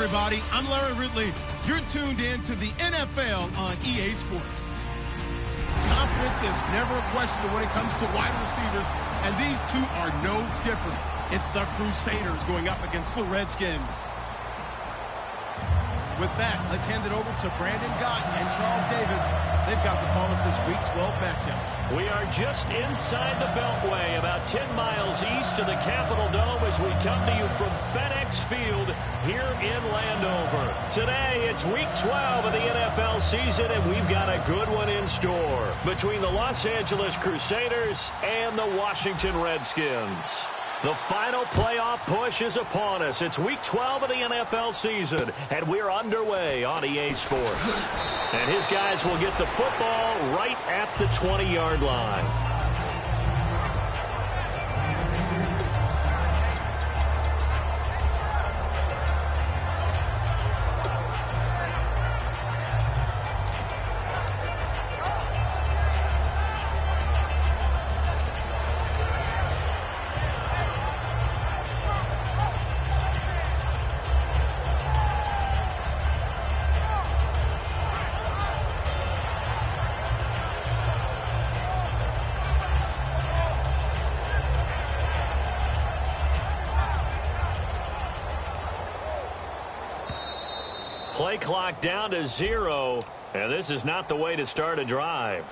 everybody. I'm Larry Ridley. You're tuned in to the NFL on EA Sports. Confidence is never a question when it comes to wide receivers, and these two are no different. It's the Crusaders going up against the Redskins. With that, let's hand it over to Brandon Gott and Charles Davis. They've got the call of this Week 12 matchup. We are just inside the Beltway, about 10 miles east of the Capitol Dome as we come to you from FedEx Field here in Landover. Today, it's Week 12 of the NFL season, and we've got a good one in store between the Los Angeles Crusaders and the Washington Redskins. The final playoff push is upon us. It's Week 12 of the NFL season, and we're underway on EA Sports. And his guys will get the football right at the 20-yard line. Play clock down to 0, and this is not the way to start a drive.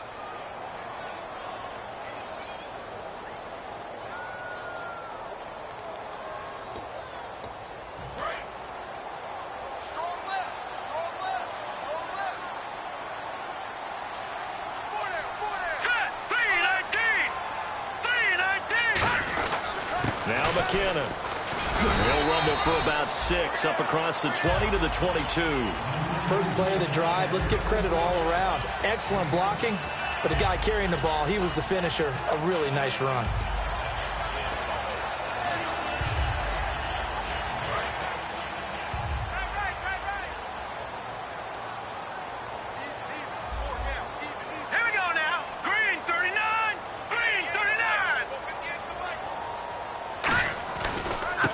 Now McKinnon. He'll rumble for about 6, up across the 20 to the 22. First play of the drive. Let's give credit all around. Excellent blocking, but the guy carrying the ball, he was the finisher. A really nice run.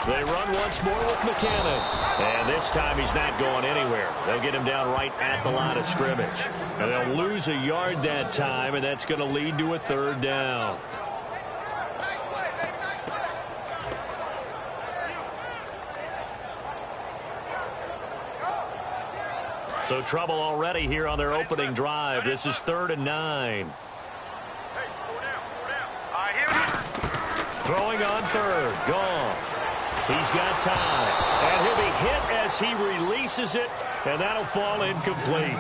They run once more with McKinnon. And this time he's not going anywhere. They'll get him down right at the line of scrimmage. And they'll lose a yard that time, and that's going to lead to a 3rd down. So trouble already here on their opening drive. This is 3rd and 9. Throwing on 3rd. Goff. He's got time, and he'll be hit as he releases it, and that'll fall incomplete.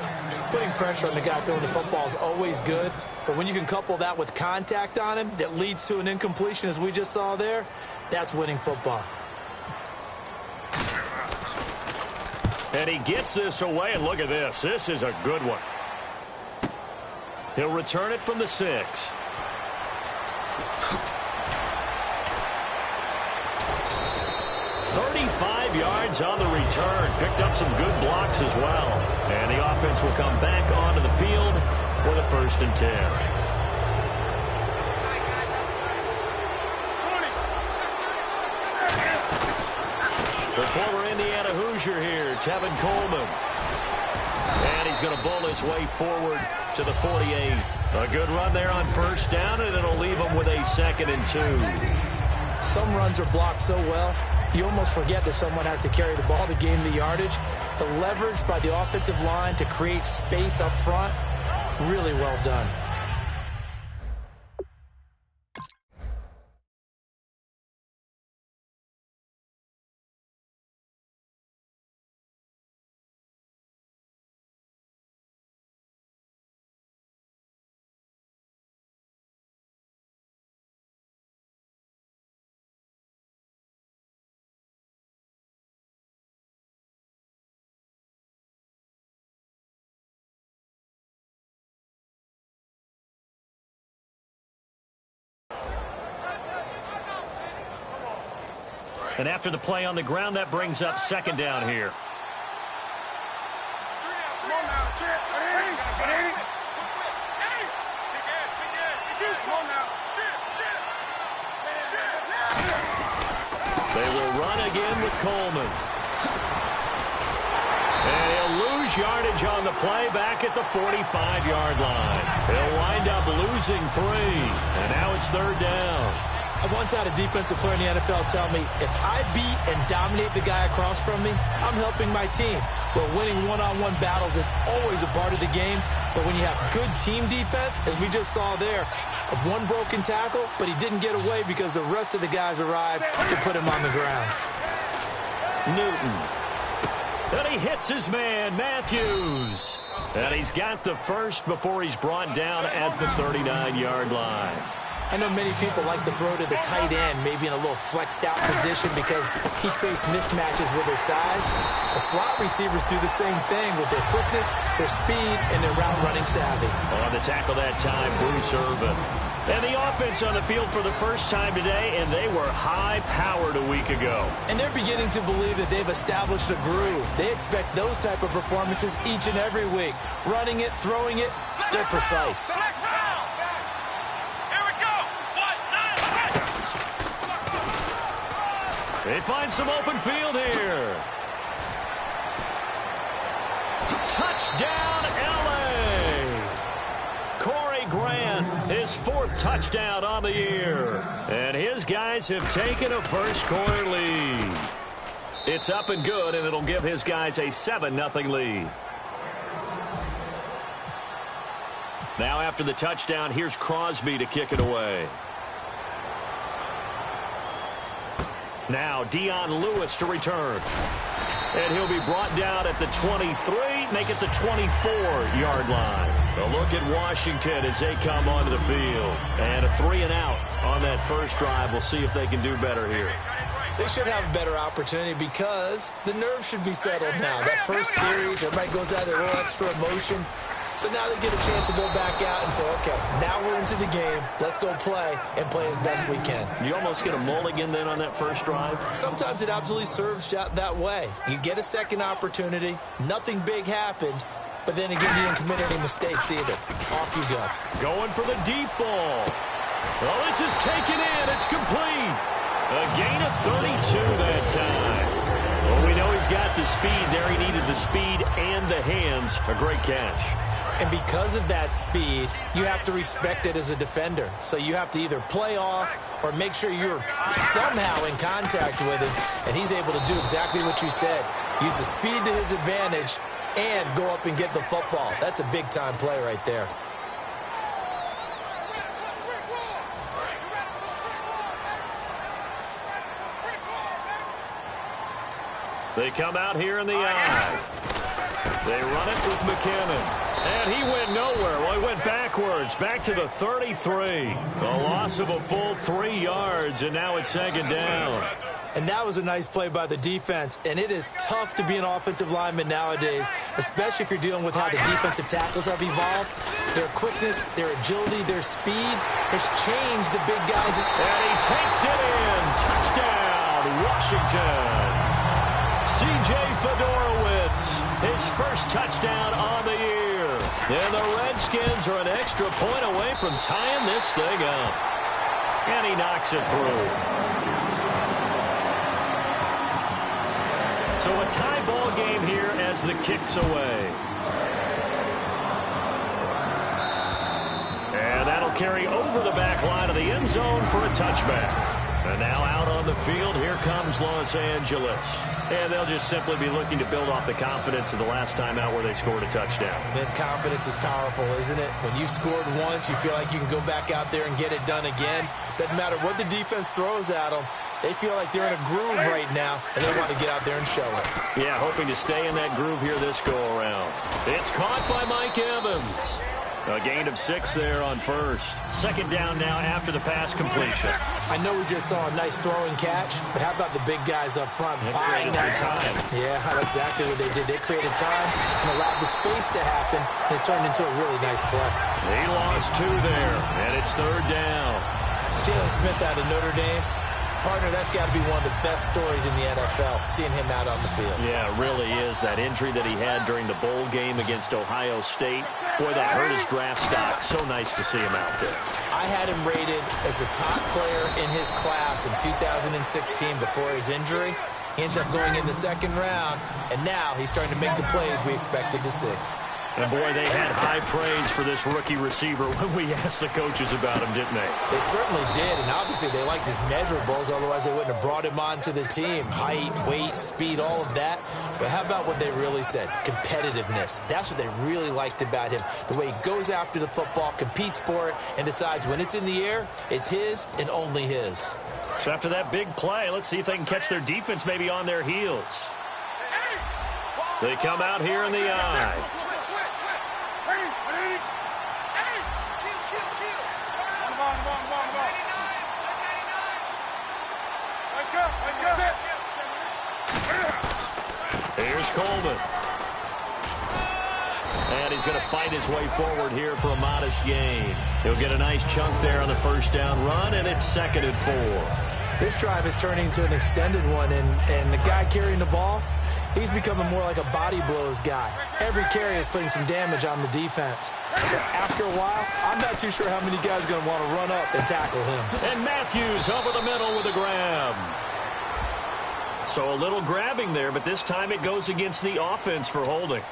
Putting pressure on the guy throwing the football is always good, but when you can couple that with contact on him that leads to an incompletion, as we just saw there, that's winning football. And he gets this away, and look at this. This is a good one. He'll return it from the 6. Yards on the return. Picked up some good blocks as well. And the offense will come back onto the field for the 1st and 10. The former Indiana Hoosier here, Tevin Coleman. And he's going to bowl his way forward to the 48. A good run there on 1st down, and it'll leave him with a 2nd and 2. Some runs are blocked so well, you almost forget that someone has to carry the ball to gain the yardage. The leverage by the offensive line to create space up front, really well done. And after the play on the ground, that brings up 2nd down here. They will run again with Coleman. And he'll lose yardage on the play back at the 45-yard line. He'll wind up losing 3. And now it's 3rd down. I once had a defensive player in the NFL tell me, if I beat and dominate the guy across from me, I'm helping my team. Well, winning one-on-one battles is always a part of the game, but when you have good team defense, as we just saw there, of one broken tackle, but he didn't get away because the rest of the guys arrived to put him on the ground. Newton. And he hits his man, Matthews. And he's got the first before he's brought down at the 39-yard line. I know many people like to throw to the tight end, maybe in a little flexed out position because he creates mismatches with his size. The slot receivers do the same thing with their quickness, their speed, and their route running savvy. On the tackle that time, Bruce Irvin. And the offense on the field for the first time today, and they were high-powered a week ago. And they're beginning to believe that they've established a groove. They expect those type of performances each and every week. Running it, throwing it, they're precise. They find some open field here. Touchdown, L.A. Corey Grant, his 4th touchdown on the year. And his guys have taken a first-quarter lead. It's up and good, and it'll give his guys a 7-0 lead. Now after the touchdown, here's Crosby to kick it away. Now Dion Lewis to return. And he'll be brought down at the 23, make it the 24-yard line. A look at Washington as they come onto the field. And a 3-and-out on that first drive. We'll see if they can do better here. They should have a better opportunity because the nerves should be settled now. That first series, everybody goes out there a little extra emotion. So now they get a chance to go back out and say, okay, now we're into the game. Let's go play and play as best we can. You almost get a mulligan then on that first drive? Sometimes it absolutely serves that way. You get a second opportunity. Nothing big happened. But then again, you didn't commit any mistakes either. Off you go. Going for the deep ball. Well, this is taken in. It's complete. A gain of 32 that time. Well, we know he's got the speed there. He needed the speed and the hands. A great catch. And because of that speed, you have to respect it as a defender. So you have to either play off or make sure you're somehow in contact with him. And he's able to do exactly what you said. Use the speed to his advantage and go up and get the football. That's a big-time play right there. They come out here in the eye. They run it with McKinnon. And he went nowhere. Well, he went backwards, back to the 33. A loss of a full 3 yards, and now it's 2nd down. And that was a nice play by the defense. And it is tough to be an offensive lineman nowadays, especially if you're dealing with how the defensive tackles have evolved. Their quickness, their agility, their speed has changed the big guys. And he takes it in. Touchdown, Washington. C.J. Fedorowicz, his first touchdown on the year. And the Redskins are an extra point away from tying this thing up. And he knocks it through. So a tie ball game here as the kick's away. And that'll carry over the back line of the end zone for a touchback. And now out on the field, here comes Los Angeles. And they'll just simply be looking to build off the confidence of the last time out where they scored a touchdown. Man, confidence is powerful, isn't it? When you've scored once, you feel like you can go back out there and get it done again. Doesn't matter what the defense throws at them. They feel like they're in a groove right now, and they want to get out there and show it. Yeah, hoping to stay in that groove here this go-around. It's caught by Mike Evans. A gain of 6 there on first. 2nd down now after the pass completion. I know we just saw a nice throwing catch, but how about the big guys up front buying that time? Yeah, that's exactly what they did. They created time and allowed the space to happen, and it turned into a really nice play. He lost 2 there, and it's 3rd down. Jalen Smith out of Notre Dame. Partner, that's got to be one of the best stories in the NFL, seeing him out on the field. Yeah, it really is. That injury that he had during the bowl game against Ohio State, boy, that hurt his draft stock. So nice to see him out there. I had him rated as the top player in his class in 2016 before his injury. He ends up going in the second round, and now he's starting to make the plays we expected to see. And, boy, they had high praise for this rookie receiver when we asked the coaches about him, didn't they? They certainly did, and obviously they liked his measurables. Otherwise, they wouldn't have brought him onto the team. Height, weight, speed, all of that. But how about what they really said? Competitiveness. That's what they really liked about him. The way he goes after the football, competes for it, and decides when it's in the air, it's his and only his. So after that big play, let's see if they can catch their defense maybe on their heels. They come out here in the eye. Here's Coleman. And he's going to fight his way forward here for a modest gain. He'll get a nice chunk there on the first down run, and it's 2nd and 4. This drive is turning into an extended one, and the guy carrying the ball, he's becoming more like a body blows guy. Every carry is putting some damage on the defense. So after a while, I'm not too sure how many guys are going to want to run up and tackle him. And Matthews over the middle with a grab. So a little grabbing there, but this time it goes against the offense for holding.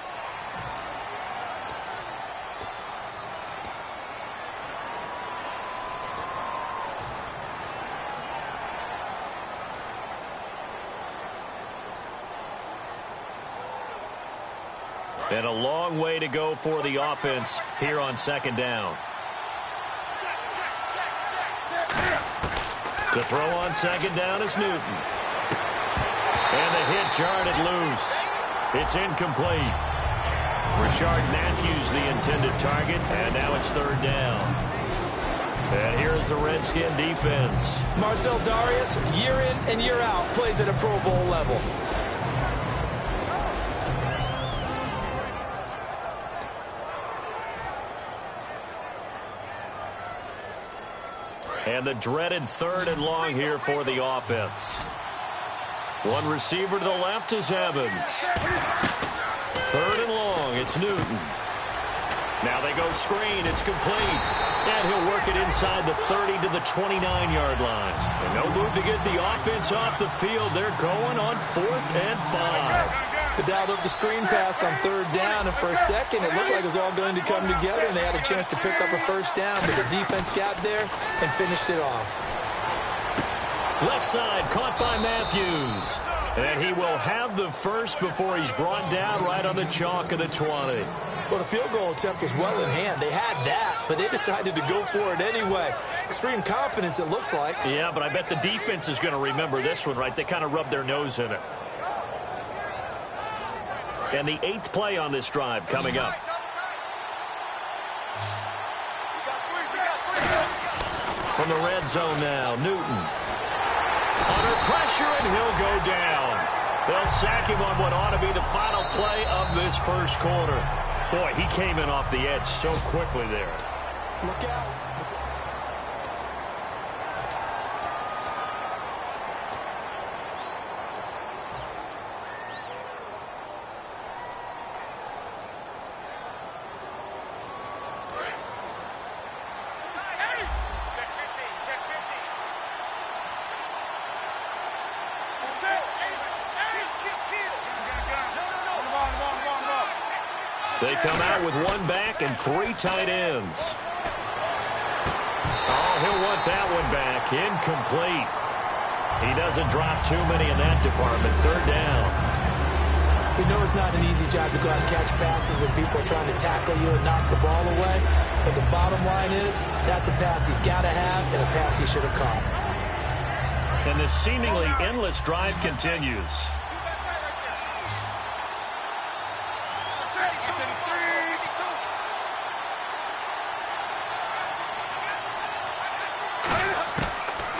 And a long way to go for the offense here on 2nd down. To throw on 2nd down is Newton. And the hit jarred it loose. It's incomplete. Rashard Matthews the intended target, and now it's 3rd down. And here's the Redskin defense. Marcel Darius, year in and year out, plays at a Pro Bowl level. And the dreaded 3rd and long here for the offense. One receiver to the left is Evans. 3rd and long, it's Newton. Now they go screen, it's complete. And he'll work it inside the 30 to the 29-yard line. And no move to get the offense off the field. They're going on 4th and 5. They dialed up the screen pass on 3rd down, and for a second it looked like it was all going to come together, and they had a chance to pick up a 1st down, but the defense got there and finished it off. Left side caught by Matthews. And he will have the first before he's brought down right on the chalk of the 20. Well, the field goal attempt was well in hand. They had that, but they decided to go for it anyway. Extreme confidence, it looks like. Yeah, but I bet the defense is going to remember this one, right? They kind of rubbed their nose in it. And the 8th play on this drive coming up. From the red zone now, Newton. Under pressure, and he'll go down. They'll sack him on what ought to be the final play of this first quarter. Boy, he came in off the edge so quickly there. Look out. They come out with 1 back and 3 tight ends. Oh, he'll want that one back. Incomplete. He doesn't drop too many in that department. 3rd down. We know it's not an easy job to go out and catch passes when people are trying to tackle you and knock the ball away. But the bottom line is, that's a pass he's got to have and a pass he should have caught. And this seemingly endless drive continues.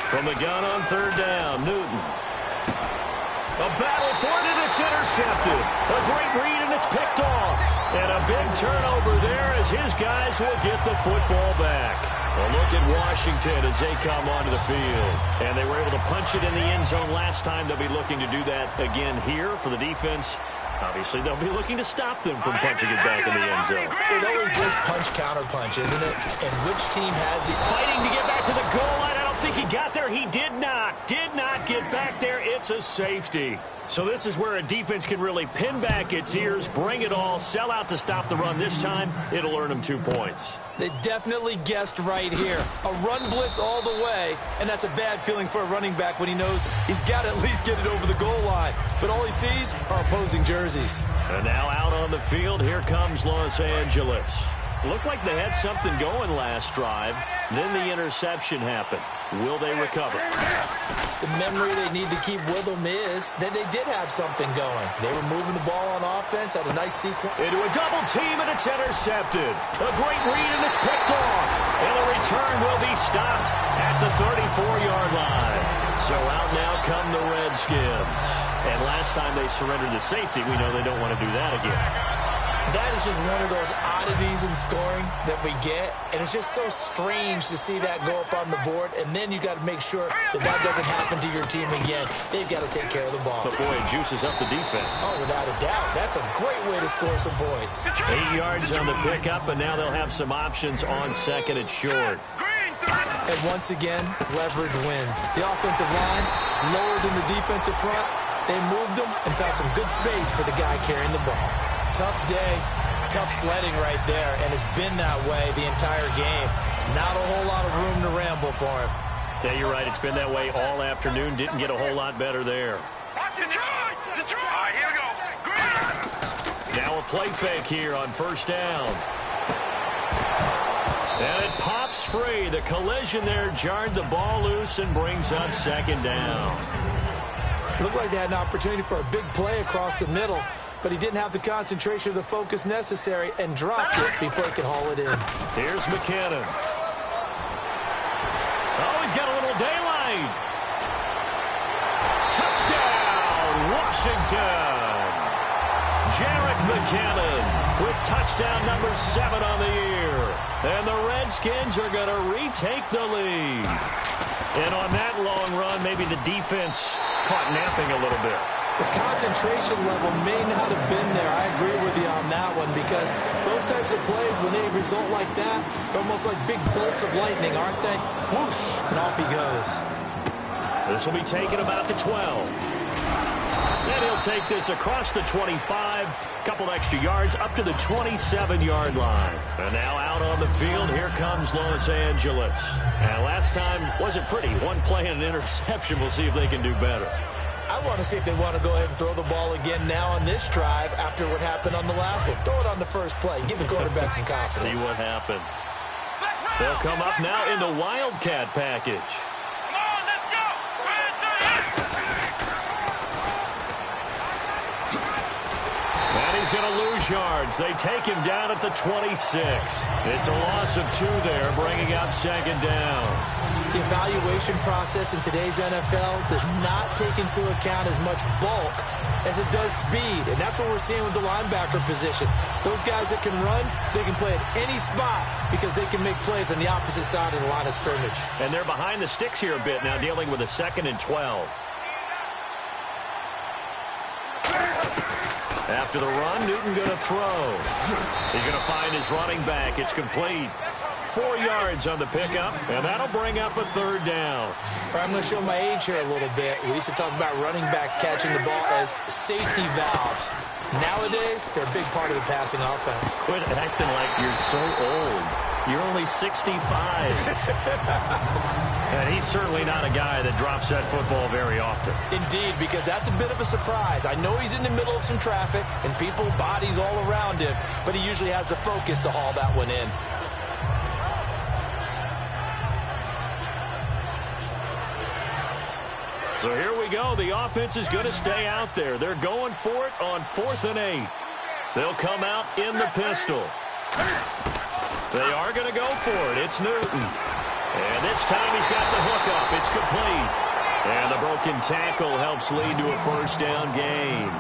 From the gun on 3rd down, Newton. A battle for it, and it's intercepted. A great read, and it's picked off. And a big turnover there as his guys will get the football back. Well, look at Washington as they come onto the field. And they were able to punch it in the end zone last time. They'll be looking to do that again here for the defense. Obviously, they'll be looking to stop them from punching it back in the end zone. It always is punch-counter-punch, isn't it? And which team has it? Fighting to get back to the goal line. I don't think he got there. He did not get back there. It's It's a safety. So this is where a defense can really pin back its ears, bring it all, sell out to stop the run this time. It'll earn them 2 points. They definitely guessed right here. A run blitz all the way, and that's a bad feeling for a running back when he knows he's got to at least get it over the goal line. But all he sees are opposing jerseys. And now out on the field, here comes Los Angeles. Looked like they had something going last drive. Then the interception happened. Will they recover? The memory they need to keep with them is that they did have something going. They were moving the ball on offense, had a nice sequence. Into a double team, and it's intercepted. A great read, and it's picked off. And the return will be stopped at the 34-yard line. So out now come the Redskins. And last time they surrendered to safety, we know they don't want to do that again. That is just one of those oddities in scoring that we get, and it's just so strange to see that go up on the board, and then you got to make sure that that doesn't happen to your team again. They've got to take care of the ball. But boy, it juices up the defense. Oh, without a doubt. That's a great way to score some points. 8 yards on the pickup, and now they'll have some options on second and short. And once again, leverage wins. The offensive line lower than the defensive front. They moved them and found some good space for the guy carrying the ball. Tough day, tough sledding right there, and it's been that way the entire game. Not a whole lot of room to ramble for him. Yeah, you're right. It's been that way all afternoon. Didn't get a whole lot better there. Detroit! Detroit! All right, here we go. Now a play fake here on first down. And it pops free. The collision there jarred the ball loose and brings up second down. Looked like they had an opportunity for a big play across the middle, but he didn't have the concentration or the focus necessary and dropped it before he could haul it in. Here's McKinnon. Oh, he's got a little daylight. Touchdown, Washington. Jarek McKinnon with touchdown number 7 on the year. And the Redskins are going to retake the lead. And on that long run, maybe the defense caught napping a little bit. The concentration level may not have been there. I agree with you on that one, because those types of plays, when they result like that, they're almost like big bolts of lightning, aren't they? Whoosh, and off he goes. This will be taken about the 12. And he'll take this across the 25, couple extra yards up to the 27-yard line. And now out on the field, here comes Los Angeles. And last time wasn't pretty. One play and an interception. We'll see if they can do better. I want to see if they want to go ahead and throw the ball again now on this drive after what happened on the last one. Throw it on the first play. Give the quarterback some confidence. See what happens. They'll come up now in the Wildcat package. Come on, let's go. And he's going to lose yards. They take him down at the 26. It's a loss of 2 there, bringing up second down. The evaluation process in today's NFL does not take into account as much bulk as it does speed, and that's what we're seeing with the linebacker position. Those guys that can run, they can play at any spot because they can make plays on the opposite side of the line of scrimmage. And they're behind the sticks here a bit now, dealing with a 2nd and 12. After the run, Newton going to throw. He's going to find his running back. It's complete. 4 yards on the pickup, and that'll bring up a 3rd down. I'm going to show my age here a little bit. We used to talk about running backs catching the ball as safety valves. Nowadays, they're a big part of the passing offense. Quit acting like you're so old. You're only 65. And he's certainly not a guy that drops that football very often. Indeed, because that's a bit of a surprise. I know he's in the middle of some traffic and people, bodies all around him, but he usually has the focus to haul that one in. So here we go. The offense is going to stay out there. They're going for it on 4th and 8. They'll come out in the pistol. They are going to go for it. It's Newton. And this time he's got the hook up. It's complete. And the broken tackle helps lead to a 1st down gain.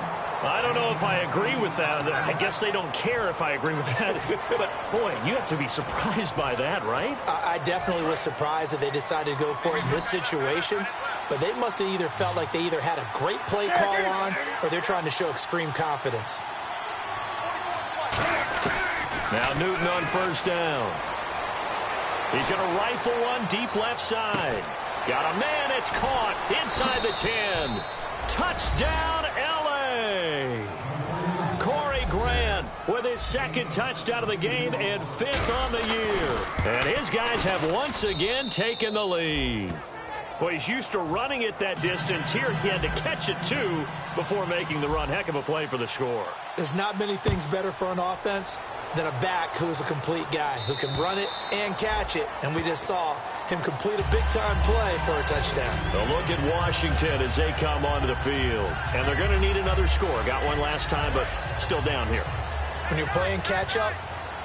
I don't know if I agree with that. I guess they don't care if I agree with that. But, boy, you have to be surprised by that, right? I definitely was surprised that they decided to go for it in this situation. But they must have either felt like they either had a great play call on or they're trying to show extreme confidence. Now Newton on 1st down. He's going to rifle one deep left side. Got a man. It's caught inside the 10. Touchdown, L.A. Corey Grant with his second touchdown of the game and 5th on the year. And his guys have once again taken the lead. Well, he's used to running it that distance. Here he had to catch it, too, before making the run. Heck of a play for the score. There's not many things better for an offense than a back who is a complete guy, who can run it and catch it. And we just saw him complete a big-time play for a touchdown. A look at Washington as they come onto the field. And they're going to need another score. Got one last time, but still down here. When you're playing catch-up,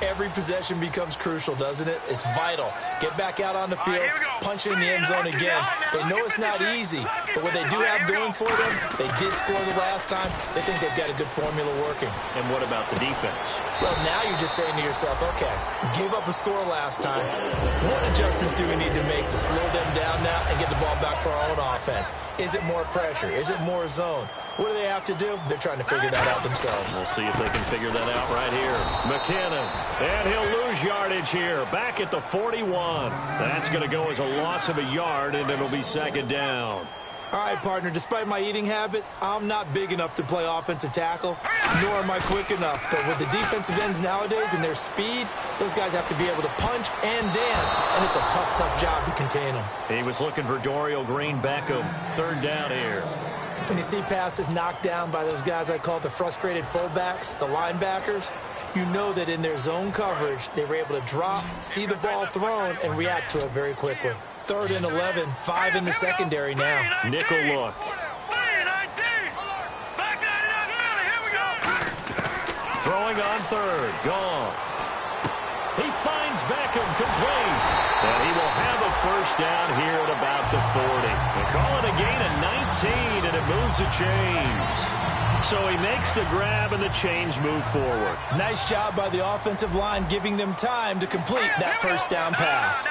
every possession becomes crucial, doesn't it? It's vital. Get back out on the field, punch it in the end zone again. They know it's not easy, but what they do have going for them, they did score the last time. They think they've got a good formula working. And what about the defense? Well, now you're just saying to yourself, okay, we gave up a score last time. What adjustments do we need to make to slow them down now and get the ball back for our own offense? Is it more pressure? Is it more zone? What do they have to do? They're trying to figure that out themselves. We'll see if they can figure that out right here. McKinnon, and he'll lose yardage here. Back at the 41. That's going to go as a loss of a yard, and it'll be second down. All right, partner, despite my eating habits, I'm not big enough to play offensive tackle, nor am I quick enough. But with the defensive ends nowadays and their speed, those guys have to be able to punch and dance, and it's a tough, tough job to contain them. He was looking for Dorial Green-Beckham. Third down here. When you see passes knocked down by those guys I call the frustrated fullbacks, the linebackers, you know that in their zone coverage, they were able to drop, see the ball thrown, and react to it very quickly. 3rd and 11, 5 in the secondary now. Nickel look. Throwing on 3rd. Goff. He finds Beckham complete. And he will have a first down here at about the 40. They call it a gain of 19, and it moves the chains. So he makes the grab, and the chains move forward. Nice job by the offensive line giving them time to complete that first down pass.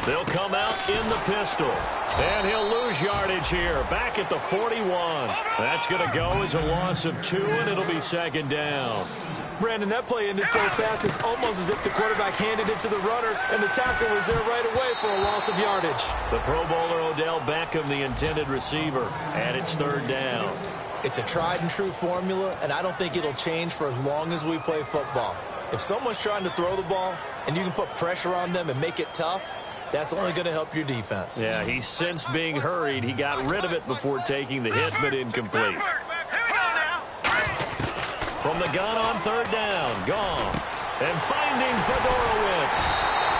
They'll come out in the pistol. And he'll lose yardage here. Back at the 41. That's going to go as a loss of 2, and it'll be second down. Brandon, that play ended so fast, it's almost as if the quarterback handed it to the runner, and the tackle was there right away for a loss of yardage. The Pro Bowler Odell Beckham, the intended receiver, and it's 3rd down. It's a tried-and-true formula, and I don't think it'll change for as long as we play football. If someone's trying to throw the ball, and you can put pressure on them and make it tough, that's only going to help your defense. Yeah, he's since being hurried. He got rid of it before taking the hit, but incomplete. From the gun on 3rd down, Goff. And finding Fedorowicz.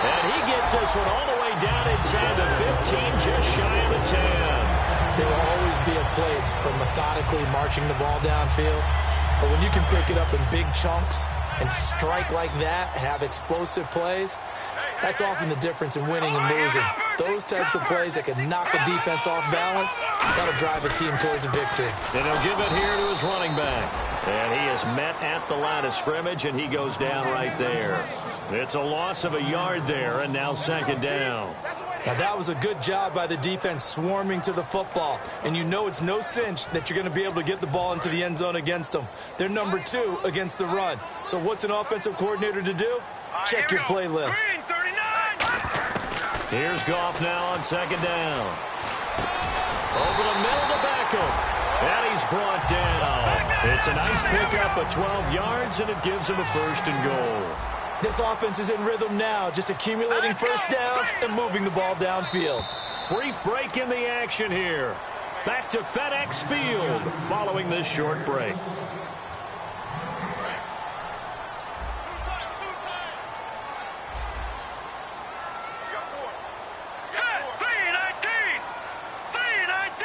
And he gets this one all the way down inside the 15, just shy of the 10. There will always be a place for methodically marching the ball downfield. But when you can pick it up in big chunks and strike like that, have explosive plays, that's often the difference in winning and losing. Those types of plays that can knock a defense off balance, that'll drive a team towards a victory. And he'll give it here to his running back. And he is met at the line of scrimmage, and he goes down right there. It's a loss of a yard there, and now second down. Now, that was a good job by the defense swarming to the football. And you know it's no cinch that you're going to be able to get the ball into the end zone against them. They're number 2 against the run. So what's an offensive coordinator to do? Check your play list. Here's Goff now on second down. Over the middle to Beckham. And he's brought down. It's a nice pickup of 12 yards, and it gives him a 1st and goal. This offense is in rhythm now, just accumulating first downs and moving the ball downfield. Brief break in the action here. Back to FedEx Field following this short break.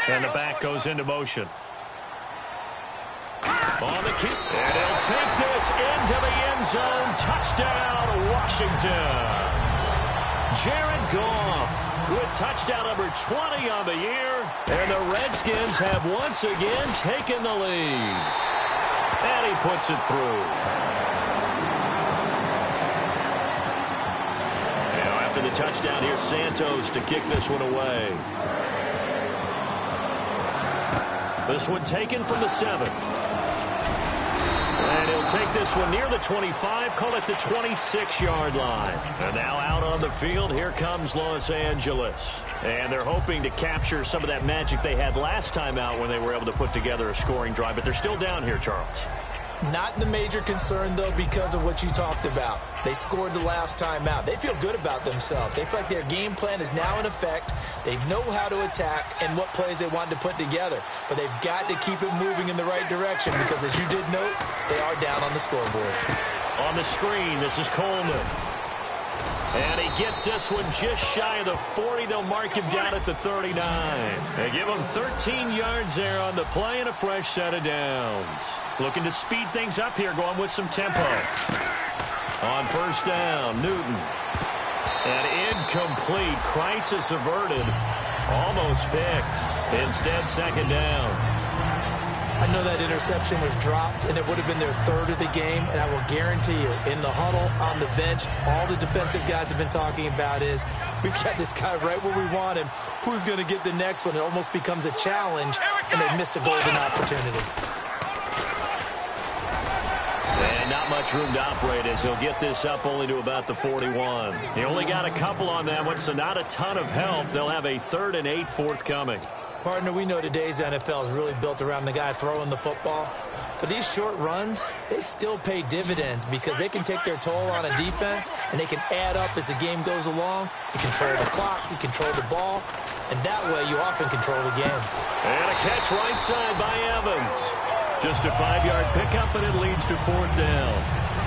And the back goes into motion. On the kick. And he'll take this into the end zone. Touchdown, Washington. Jared Goff with touchdown number 20 on the year. And the Redskins have once again taken the lead. And he puts it through. Now after the touchdown, here's Santos to kick this one away. This one taken from the 7. And he'll take this one near the 25, call it the 26-yard line. And now out on the field, here comes Los Angeles. And they're hoping to capture some of that magic they had last time out when they were able to put together a scoring drive. But they're still down here, Charles. Not the major concern, though, because of what you talked about. They scored the last time out. They feel good about themselves. They feel like their game plan is now in effect. They know how to attack and what plays they want to put together. But they've got to keep it moving in the right direction because, as you did note, they are down on the scoreboard. On the screen, this is Coleman. And he gets this one just shy of the 40. They'll mark him down at the 39. They give him 13 yards there on the play and a fresh set of downs. Looking to speed things up here, going with some tempo. On first down, Newton. And incomplete. Crisis averted. Almost picked. Instead, second down. I know that interception was dropped, and it would have been their third of the game, and I will guarantee you, in the huddle, on the bench, all the defensive guys have been talking about is, we've got this guy right where we want him. Who's going to get the next one? It almost becomes a challenge, and they've missed a golden opportunity. And not much room to operate as he'll get this up only to about the 41. He only got a couple on that one, so not a ton of help. They'll have a 3rd and 8 forthcoming. Partner, we know today's NFL is really built around the guy throwing the football. But these short runs, they still pay dividends because they can take their toll on a defense, and they can add up as the game goes along. You control the clock, you control the ball, and that way you often control the game. And a catch right side by Evans. Just a 5-yard pickup, and it leads to 4th down.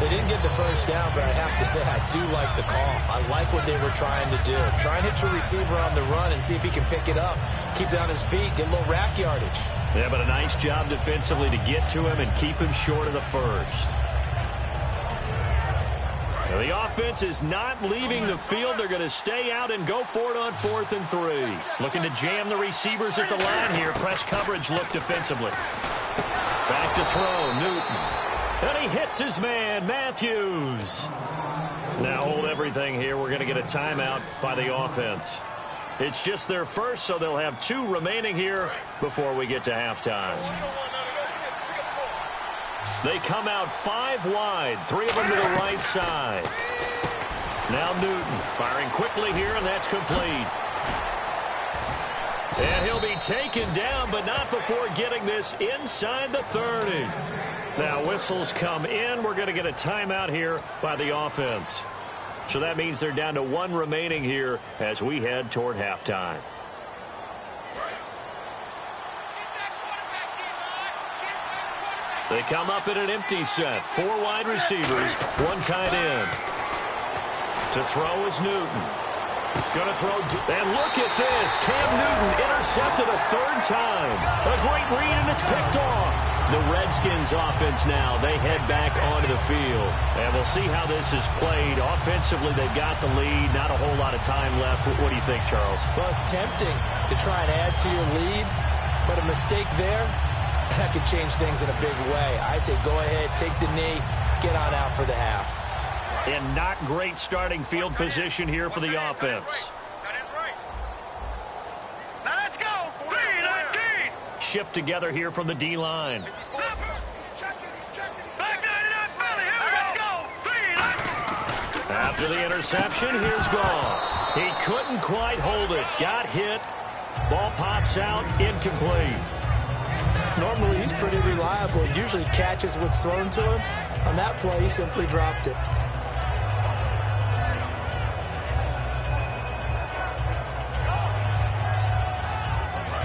They didn't get the first down, but I have to say I do like the call. I like what they were trying to do. Try and hit your receiver on the run and see if he can pick it up. Keep it on his feet, get a little rack yardage. Yeah, but a nice job defensively to get to him and keep him short of the first. Now the offense is not leaving the field. They're going to stay out and go for it on 4th and 3. Looking to jam the receivers at the line here. Press coverage look defensively. Back to throw, Newton. And he hits his man, Matthews. Now hold everything here. We're going to get a timeout by the offense. It's just their first, so they'll have 2 remaining here before we get to halftime. They come out 5 wide, 3 of them to the right side. Now Newton firing quickly here, and that's complete. And he'll be taken down, but not before getting this inside the 30. Now whistles come in. We're going to get a timeout here by the offense. So that means they're down to 1 remaining here as we head toward halftime. They come up in an empty set. 4 wide receivers, 1 tight end. To throw is Newton. Going to throw, and look at this. Cam Newton intercepted a 3rd time. A great read, and it's picked off. The Redskins offense now, they head back onto the field. And we'll see how this is played. Offensively, they've got the lead. Not a whole lot of time left. What do you think, Charles? Well, it's tempting to try and add to your lead, but a mistake there, that could change things in a big way. I say go ahead, take the knee, get on out for the half. And not great starting field position here for the offense. Now let's go. 3-19. Shift together here from the D-line. After the interception, here's Goff. He couldn't quite hold it. Got hit. Ball pops out. Incomplete. Normally, he's pretty reliable. Usually catches what's thrown to him. On that play, he simply dropped it.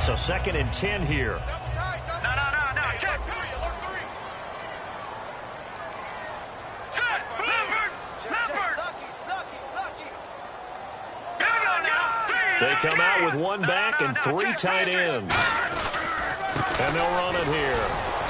So 2nd and 10 here. No. Check. Set. Leopard. They come out with 1 back and 3 tight ends. And they'll run it here.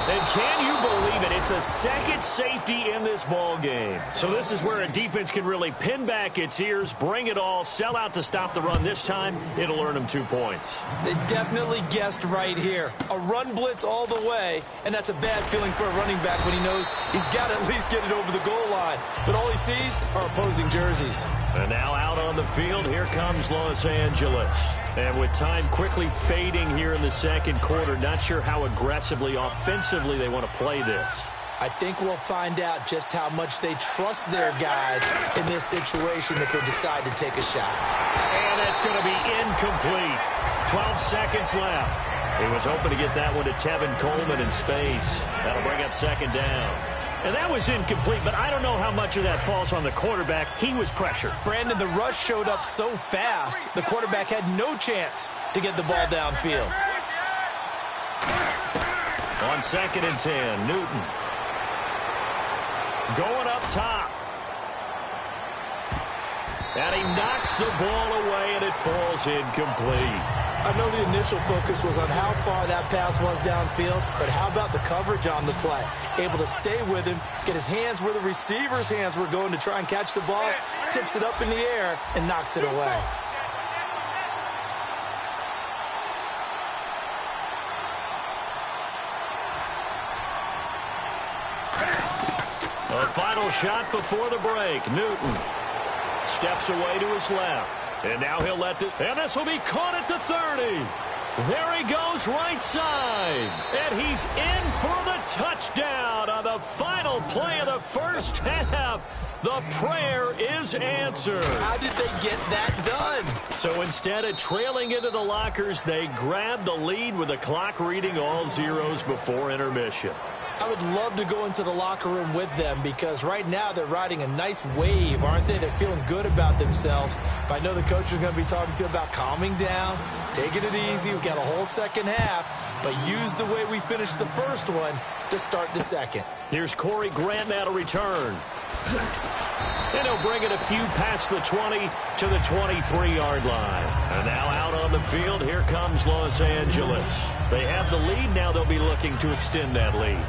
And can you believe it? It's a 2nd safety in this ball game. So this is where a defense can really pin back its ears, bring it all, sell out to stop the run. This time, it'll earn them 2 points. They definitely guessed right here. A run blitz all the way, and that's a bad feeling for a running back when he knows he's got to at least get it over the goal line. But all he sees are opposing jerseys. And now out on the field, here comes Los Angeles. And with time quickly fading here in the 2nd quarter, not sure how aggressively, offensively they want to play this. I think we'll find out just how much they trust their guys in this situation if they decide to take a shot. And it's going to be incomplete. 12 seconds left. He was hoping to get that one to Tevin Coleman in space. That'll bring up second down. And that was incomplete, but I don't know how much of that falls on the quarterback. He was pressured. Brandon, the rush showed up so fast, the quarterback had no chance to get the ball downfield. On 2nd and 10, Newton. Going up top. And he knocks the ball away, and it falls incomplete. I know the initial focus was on how far that pass was downfield, but how about the coverage on the play? Able to stay with him, get his hands where the receiver's hands were going to try and catch the ball, tips it up in the air, and knocks it away. A final shot before the break. Newton steps away to his left. And now he'll let this, and this will be caught at the 30. There he goes right side. And he's in for the touchdown on the final play of the first half. The prayer is answered. How did they get that done? So instead of trailing into the lockers, they grabbed the lead with the clock reading all zeros before intermission. I would love to go into the locker room with them because right now they're riding a nice wave, aren't they? They're feeling good about themselves. But I know the coach is going to be talking to them about calming down, taking it easy. We've got a whole second half, but use the way we finished the first one to start the second. Here's Corey Grant now to return. And he'll bring it a few past the 20 to the 23-yard line. And now out on the field, here comes Los Angeles. They have the lead. Now they'll be looking to extend that lead.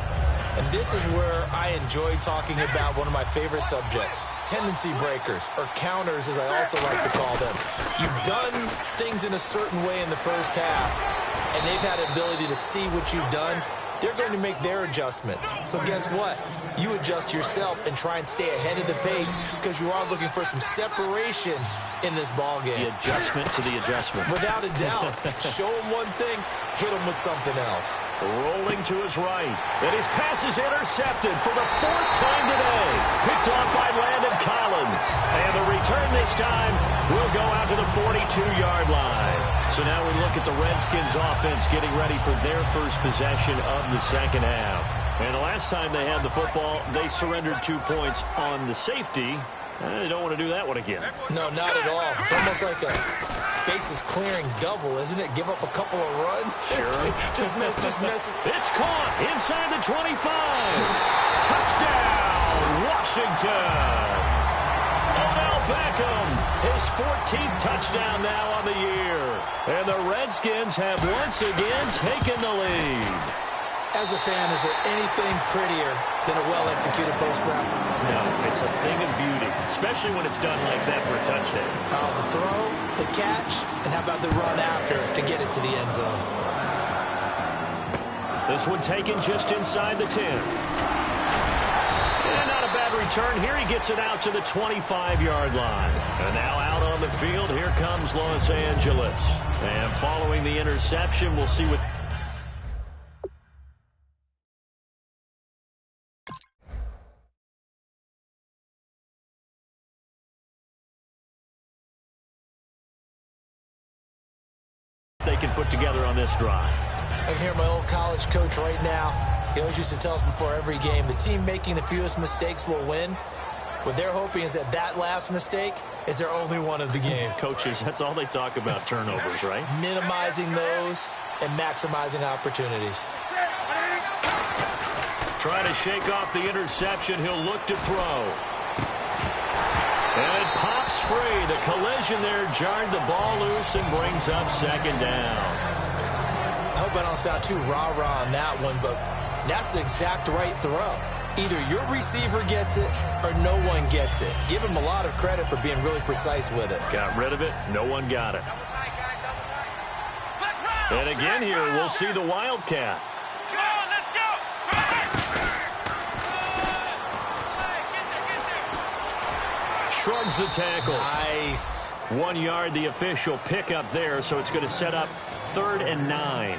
And this is where I enjoy talking about one of my favorite subjects, tendency breakers, or counters as I also like to call them. You've done things in a certain way in the first half, and they've had the ability to see what you've done. They're going to make their adjustments. So guess what? You adjust yourself and try and stay ahead of the pace because you are looking for some separation in this ball game. The adjustment to the adjustment. Without a doubt. Show him one thing, hit him with something else. Rolling to his right. And his pass is intercepted for the 4th time today. Picked off by Landon Collins. And the return this time will go out to the 42-yard line. So now we look at the Redskins offense getting ready for their first possession of the second half. And the last time they had the football, they surrendered 2 points on the safety. They don't want to do that one again. No, not at all. It's almost like a bases clearing double, isn't it? Give up a couple of runs. Sure. just miss it. It's caught inside the 25. Touchdown, Washington. Odell Beckham, his 14th touchdown now on the year. And the Redskins have once again taken the lead. As a fan, is there anything prettier than a well-executed post route? No, it's a thing of beauty, especially when it's done like that for a touchdown. The throw, the catch, and how about the run after to get it to the end zone? This one taken just inside the 10. And not a bad return here. He gets it out to the 25-yard line. And now out on the field, here comes Los Angeles. And following the interception, we'll see what... they can put together on this drive. I can hear my old college coach right now. He always used to tell us before every game, the team making the fewest mistakes will win. What they're hoping is that last mistake is their only one of the game. Coaches, that's all they talk about, turnovers, right? Minimizing those and maximizing opportunities. Trying to shake off the interception. He'll look to throw. And it pops free. The collision there jarred the ball loose and brings up second down. I hope I don't sound too rah-rah on that one, but that's the exact right throw. Either your receiver gets it or no one gets it. Give him a lot of credit for being really precise with it. Got rid of it. No one got it. And again here, we'll see the Wildcat. Shrugs the tackle. Nice. 1 yard, the official pickup there, so it's going to set up 3rd and 9.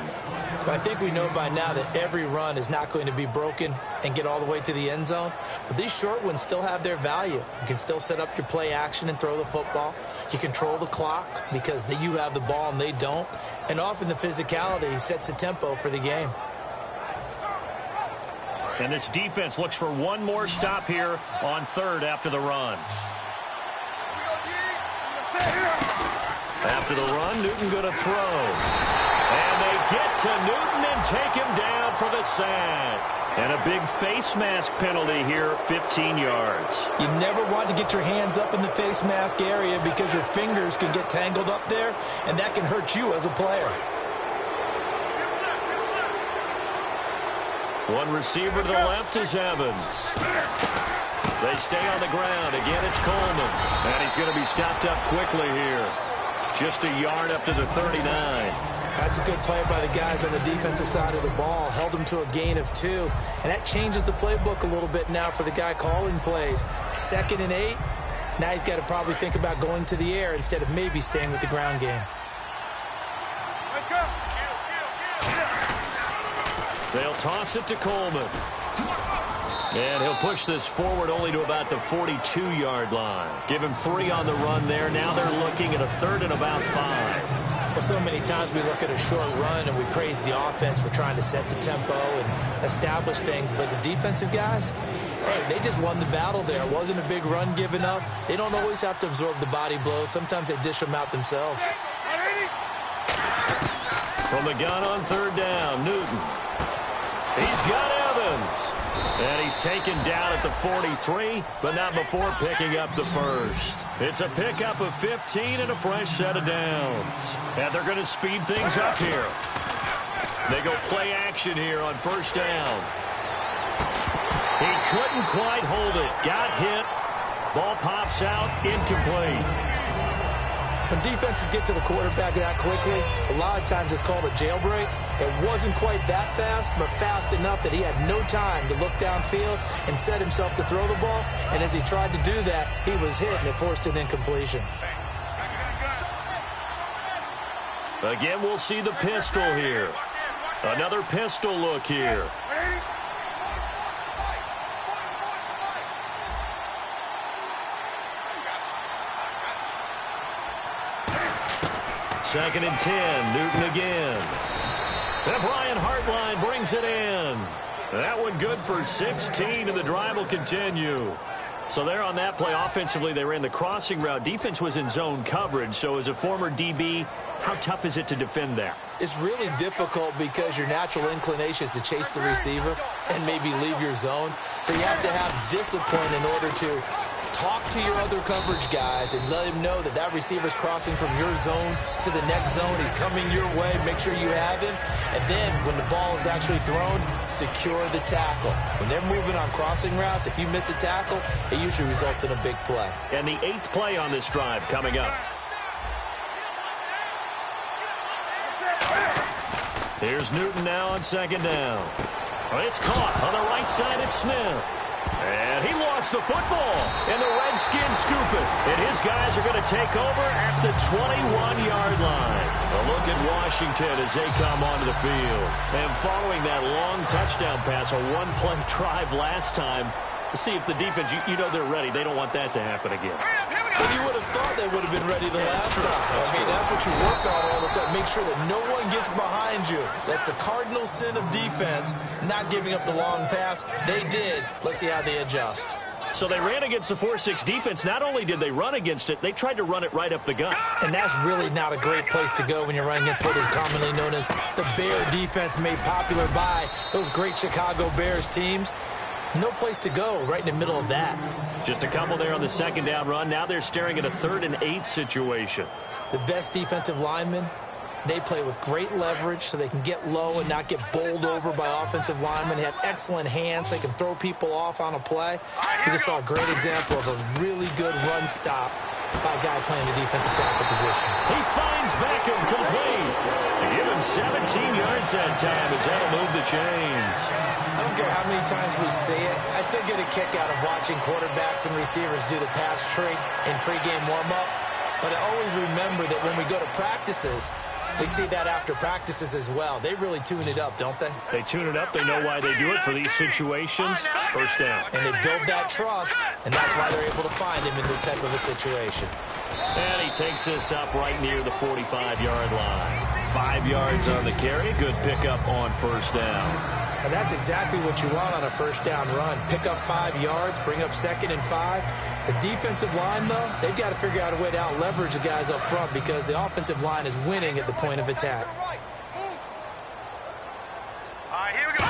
But I think we know by now that every run is not going to be broken and get all the way to the end zone. But these short ones still have their value. You can still set up your play action and throw the football. You control the clock because you have the ball and they don't. And often the physicality sets the tempo for the game. And this defense looks for one more stop here on third after the run. After the run, Newton going to throw. And they get to Newton and take him down for the sack. And a big face mask penalty here, 15 yards. You never want to get your hands up in the face mask area because your fingers can get tangled up there, and that can hurt you as a player. One receiver to the left is Evans. They stay on the ground. Again, it's Coleman. And he's going to be stopped up quickly here. Just a yard up to the 39. That's a good play by the guys on the defensive side of the ball. Held him to a gain of 2. And that changes the playbook a little bit now for the guy calling plays. 2nd and 8. Now he's got to probably think about going to the air instead of maybe staying with the ground game. They'll toss it to Coleman. And he'll push this forward only to about the 42-yard line. Give him 3 on the run there. Now they're looking at a 3rd and about 5. Well, so many times we look at a short run and we praise the offense for trying to set the tempo and establish things. But the defensive guys, hey, they just won the battle there. It wasn't a big run given up. They don't always have to absorb the body blows. Sometimes they dish them out themselves. From the gun on 3rd down, Newton. He's got Evans. And he's taken down at the 43, but not before picking up the first. It's a pickup of 15 and a fresh set of downs. And they're going to speed things up here. They go play action here on 1st down. He couldn't quite hold it. Got hit. Ball pops out. Incomplete. When defenses get to the quarterback that quickly, a lot of times it's called a jailbreak. It wasn't quite that fast, but fast enough that he had no time to look downfield and set himself to throw the ball. And as he tried to do that, he was hit, and it forced an incompletion. Again, we'll see the pistol here. Another pistol look here. Second and 10, Newton again. And Brian Hartline brings it in. That one good for 16, and the drive will continue. So there on that play, offensively, they ran the crossing route. Defense was in zone coverage, so as a former DB, how tough is it to defend that? It's really difficult because your natural inclination is to chase the receiver and maybe leave your zone. So you have to have discipline in order to talk to your other coverage guys and let him know that that receiver's crossing from your zone to the next zone. He's coming your way. Make sure you have him. And then when the ball is actually thrown, secure the tackle. When they're moving on crossing routes, if you miss a tackle, it usually results in a big play. And the 8th play on this drive coming up. Here's Newton now on 2nd down. It's caught on the right side. It's Smith. And he lost the football. And the Redskins scoop it. And his guys are going to take over at the 21-yard line. A look at Washington as they come onto the field. And following that long touchdown pass, a one-play drive last time, to see if the defense, you know they're ready. They don't want that to happen again. Well, you would have thought they would have been ready the last time. I mean, that's what you work on all the time. Make sure that no one gets behind you. That's the cardinal sin of defense, not giving up the long pass. They did. Let's see how they adjust. So they ran against the 4-6 defense. Not only did they run against it, they tried to run it right up the gut. And that's really not a great place to go when you're running against what is commonly known as the Bear defense, made popular by those great Chicago Bears teams. No place to go right in the middle of that. Just a couple there on the 2nd down run. Now they're staring at a 3rd and 8 situation. The best defensive linemen, they play with great leverage so they can get low and not get bowled over by offensive linemen. They have excellent hands. They can throw people off on a play. We just saw a great example of a really good run stop by a guy playing the defensive tackle position. He finds Beckham complete. They give him 17 yards that time as that'll move the chains. I don't care how many times we see it. I still get a kick out of watching quarterbacks and receivers do the pass tree in pregame warm-up. But I always remember that when we go to practices, They see that after practices as well. They really tune it up, don't they? They tune it up. They know why they do it for these situations. First down. And they build that trust, and that's why they're able to find him in this type of a situation. And he takes this up right near the 45-yard line. 5 yards on the carry. Good pickup on first down. And that's exactly what you want on a first down run. Pick up 5 yards, bring up 2nd and 5. The defensive line, though, they've got to figure out a way to out-leverage the guys up front because the offensive line is winning at the point of attack. All right, here we go.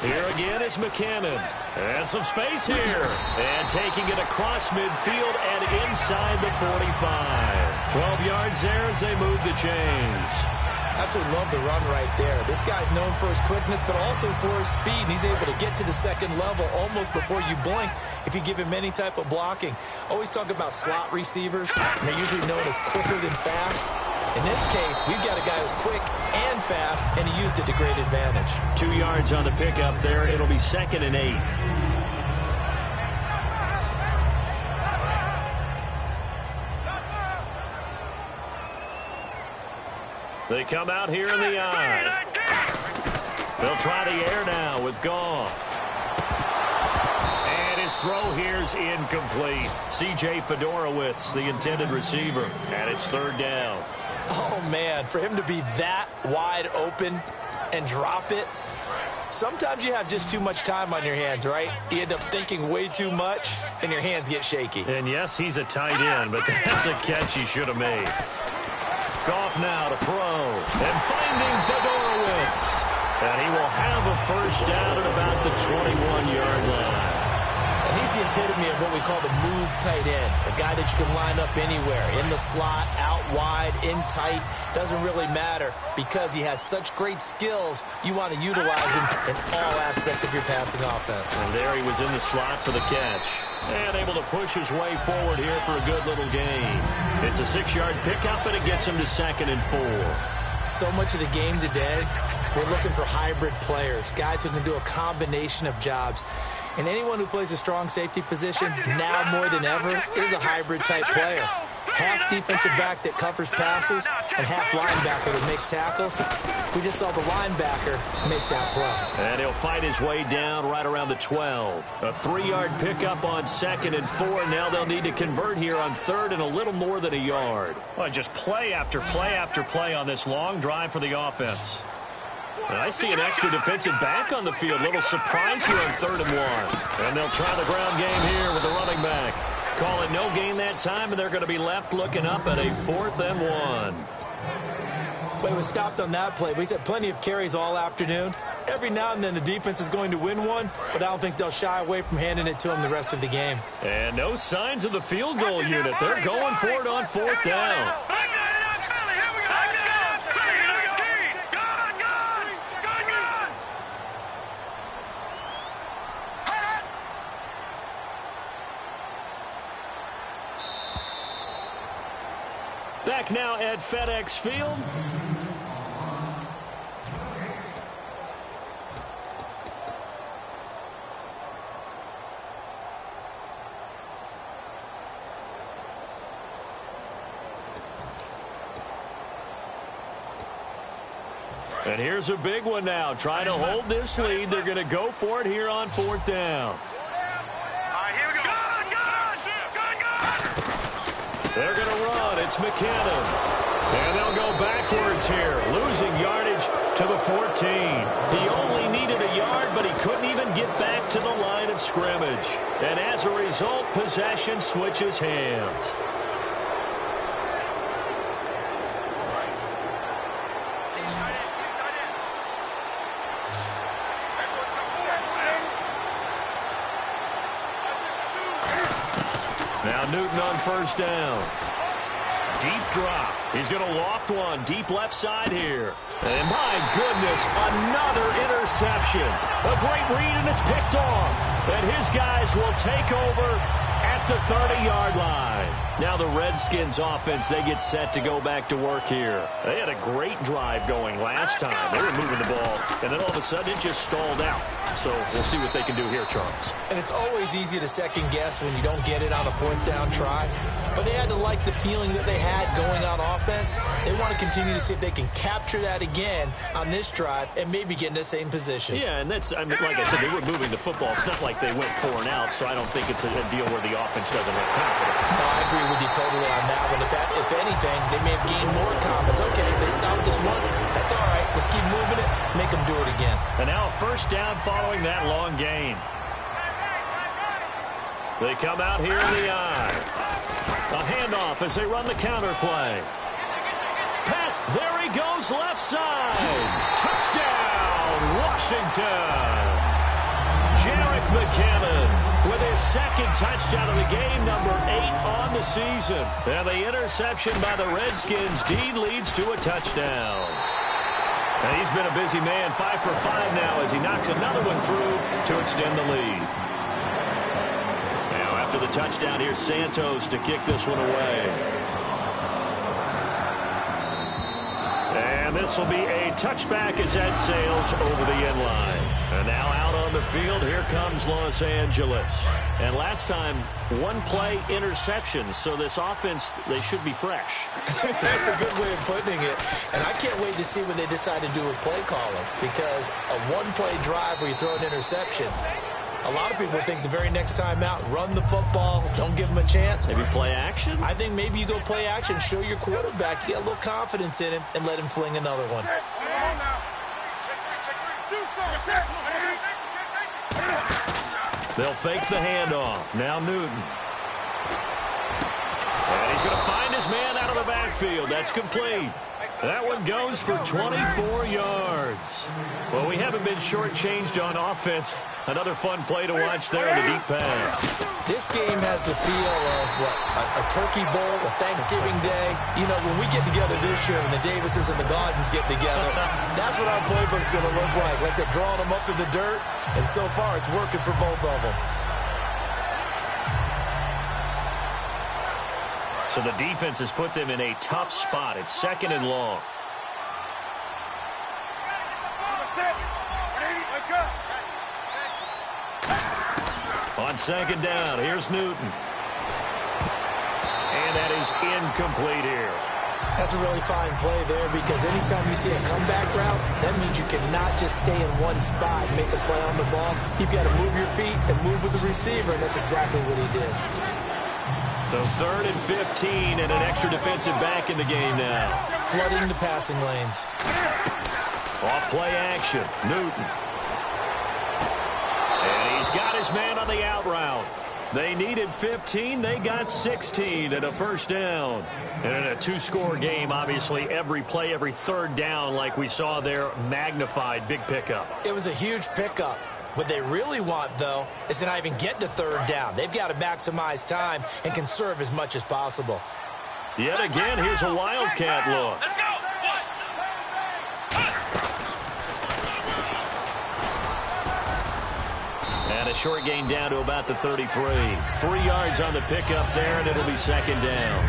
Here again is McKinnon. And some space here. And taking it across midfield and inside the 45. 12 yards there as they move the chains. Absolutely love the run right there. This guy's known for his quickness, but also for his speed. And he's able to get to the second level almost before you blink if you give him any type of blocking. Always talk about slot receivers, and they're usually known as quicker than fast. In this case, we've got a guy who's quick and fast, and he used it to great advantage. 2 yards on the pickup there. It'll be 2nd and 8. They come out here in the eye. They'll try the air now with Goff. And his throw here's incomplete. C.J. Fedorowicz, the intended receiver, and it's 3rd down. Oh, man, for him to be that wide open and drop it. Sometimes you have just too much time on your hands, right? You end up thinking way too much, and your hands get shaky. And, yes, he's a tight end, but that's a catch he should have made. Goff now to throw, and finding Fedorowicz. And he will have a first down at about the 21-yard line. And he's the epitome of what we call the move tight end, a guy that you can line up anywhere, in the slot, out wide, in tight, doesn't really matter because he has such great skills. You want to utilize him in all aspects of your passing offense. And there he was in the slot for the catch. And able to push his way forward here for a good little gain. It's a 6-yard pickup, and it gets him to 2nd and 4. So much of the game today, we're looking for hybrid players, guys who can do a combination of jobs. And anyone who plays a strong safety position, now more than ever, is a hybrid-type player. Half defensive back that covers passes and half linebacker that makes tackles. We just saw the linebacker make that play. And he'll fight his way down right around the 12. A 3-yard pickup on 2nd and 4. Now they'll need to convert here on 3rd and a little more than a yard. Well, just play after play after play on this long drive for the offense. And I see an extra defensive back on the field. Little surprise here on 3rd and 1. And they'll try the ground game here with the running back. Call it no gain that time, and they're going to be left looking up at a 4th and 1. But he was stopped on that play. He's had plenty of carries all afternoon. Every now and then the defense is going to win one, but I don't think they'll shy away from handing it to him the rest of the game. And no signs of the field goal unit. They're going for it on 4th down. Back now at FedEx Field. And here's a big one now. Trying to hold this lead. They're going to go for it here on 4th down. They're going to run. It's McKinnon. And they'll go backwards here, losing yardage to the 14. He only needed a yard, but he couldn't even get back to the line of scrimmage. And as a result, possession switches hands. Now Newton on 1st down. Deep drop. He's going to loft one. Deep left side here. And my goodness, another interception. A great read, and it's picked off. And his guys will take over at the 30-yard line. Now the Redskins offense, they get set to go back to work here. They had a great drive going last time. They were moving the ball, and then all of a sudden it just stalled out. So we'll see what they can do here, Charles. And it's always easy to second guess when you don't get it on a fourth down try. But they had to like the feeling that they had going on offense. They want to continue to see if they can capture that again on this drive and maybe get in the same position. Yeah, and that's, I mean, like I said, they were moving the football. It's not like they went 4 and out, so I don't think it's a deal where the offense doesn't have confidence. No, I agree with you totally on that one. If anything, they may have gained more confidence. Okay, they stopped us once. That's all right. Let's keep moving it. Make them do it again. And now a first down following that long gain. They come out here in the eye. A handoff as they run the counter play. Pass. There he goes left side. Touchdown, Washington. Jarek McKinnon with his second touchdown of the game, number 8 on the season. And the interception by the Redskins. Dean leads to a touchdown. And he's been a busy man, 5 for 5 now as he knocks another one through to extend the lead. Now after the touchdown, here's Santos to kick this one away. And this will be a touchback as that sails over the end line. And now out on the field, here comes Los Angeles. And last time, one play interception, so this offense, they should be fresh. That's a good way of putting it. And I can't wait to see what they decide to do with play calling, because a one-play drive where you throw an interception, a lot of people think the very next time out, run the football, don't give them a chance. Maybe play action? I think maybe you go play action, show your quarterback, get a little confidence in him, and let him fling another one. They'll fake the handoff. Now Newton. And he's going to find his man out of the backfield. That's complete. That one goes for 24 yards. Well, we haven't been shortchanged on offense. Another fun play to watch there on the deep pass. This game has the feel of, a turkey bowl, a Thanksgiving day. You know, when we get together this year and the Davises and the Gardens get together, that's what our playbook's going to look like. Like they're drawing them up in the dirt, and so far it's working for both of them. So the defense has put them in a tough spot. It's 2nd and long. On 2nd down, here's Newton. And that is incomplete here. That's a really fine play there, because anytime you see a comeback route, that means you cannot just stay in one spot and make a play on the ball. You've got to move your feet and move with the receiver, and that's exactly what he did. So 3rd and 15 and an extra defensive back in the game now. Flooding the passing lanes. Off play action, Newton. And he's got his man on the out route. They needed 15, they got 16 and a first down. And in a 2-score game, obviously every play, every 3rd down like we saw there, magnified, big pickup. It was a huge pickup. What they really want, though, is to not even get to 3rd down. They've got to maximize time and conserve as much as possible. Yet again, here's a Wildcat look. Let's go. And a short gain down to about the 33. 3 yards on the pickup there, and it'll be 2nd down.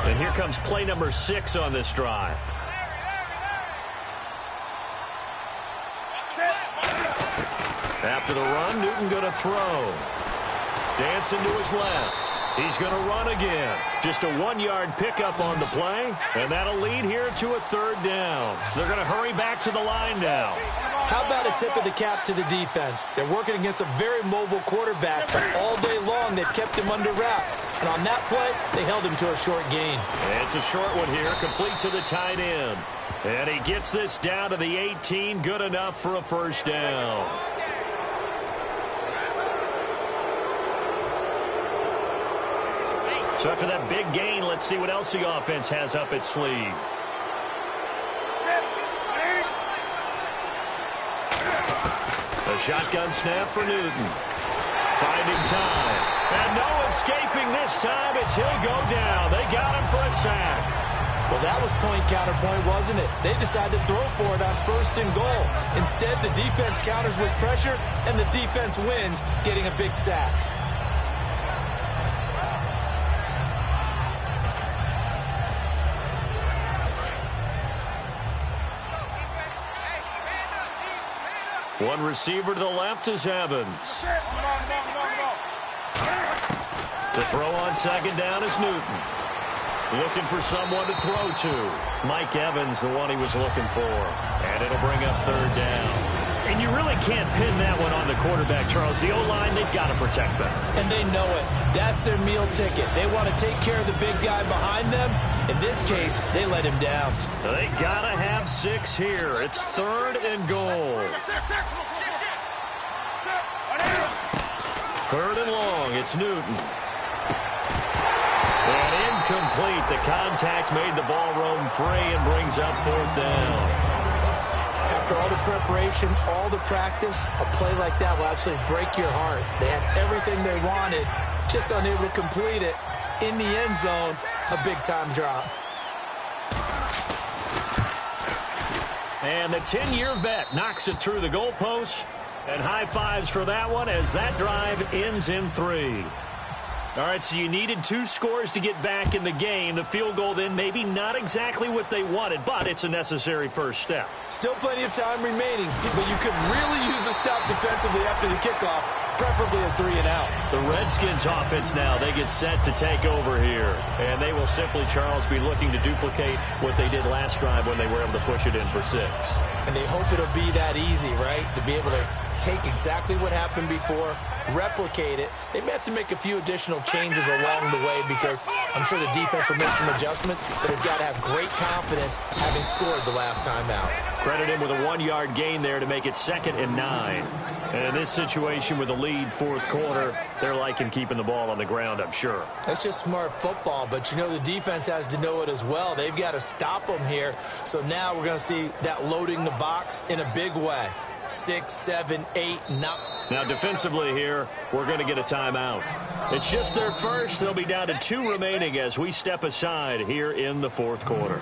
And here comes play number 6 on this drive. After the run, Newton going to throw. Dancing to his left. He's going to run again. Just a 1-yard pickup on the play, and that'll lead here to a 3rd down. They're going to hurry back to the line now. How about a tip of the cap to the defense? They're working against a very mobile quarterback, but all day long they've kept him under wraps. And on that play, they held him to a short gain. It's a short one here, complete to the tight end. And he gets this down to the 18, good enough for a first down. So after that big gain, let's see what else the offense has up its sleeve. A shotgun snap for Newton. Finding time. And no escaping this time as he'll go down. They got him for a sack. Well, that was point counterpoint, wasn't it? They decided to throw for it on 1st and goal. Instead, the defense counters with pressure, and the defense wins, getting a big sack. One receiver to the left is Evans. To throw on 2nd down is Newton. Looking for someone to throw to. Mike Evans, the one he was looking for. And it'll bring up 3rd down. And you really can't pin that one on the quarterback, Charles. The O-line, they've got to protect them. And they know it. That's their meal ticket. They want to take care of the big guy behind them. In this case, they let him down. They got to have 6 here. It's 3rd and goal. 3rd and long. It's Newton. And incomplete. The contact made the ball roam free and brings up 4th down. After all the preparation, all the practice, a play like that will absolutely break your heart. They had everything they wanted, just unable to complete it. In the end zone, a big-time drop. And the 10-year vet knocks it through the goalpost. And high fives for that one as that drive ends in 3. All right, so you needed 2 scores to get back in the game. The field goal then maybe not exactly what they wanted, but it's a necessary first step. Still plenty of time remaining, but you could really use a stop defensively after the kickoff, preferably a 3 and out. The Redskins offense now, they get set to take over here. And they will simply, Charles, be looking to duplicate what they did last drive when they were able to push it in for 6. And they hope it'll be that easy, right? To be able to take exactly what happened before, replicate it. They may have to make a few additional changes along the way because I'm sure the defense will make some adjustments, but they've got to have great confidence having scored the last time out. Credit him with a 1-yard gain there to make it 2nd and 9. And in this situation with a lead 4th quarter, they're liking keeping the ball on the ground, I'm sure. That's just smart football, but you know the defense has to know it as well. They've got to stop them here. So now we're going to see that loading the box in a big way. 6, 7, 8, 9. Now defensively here, we're going to get a timeout. It's just their first. They'll be down to 2 remaining as we step aside here in the 4th quarter.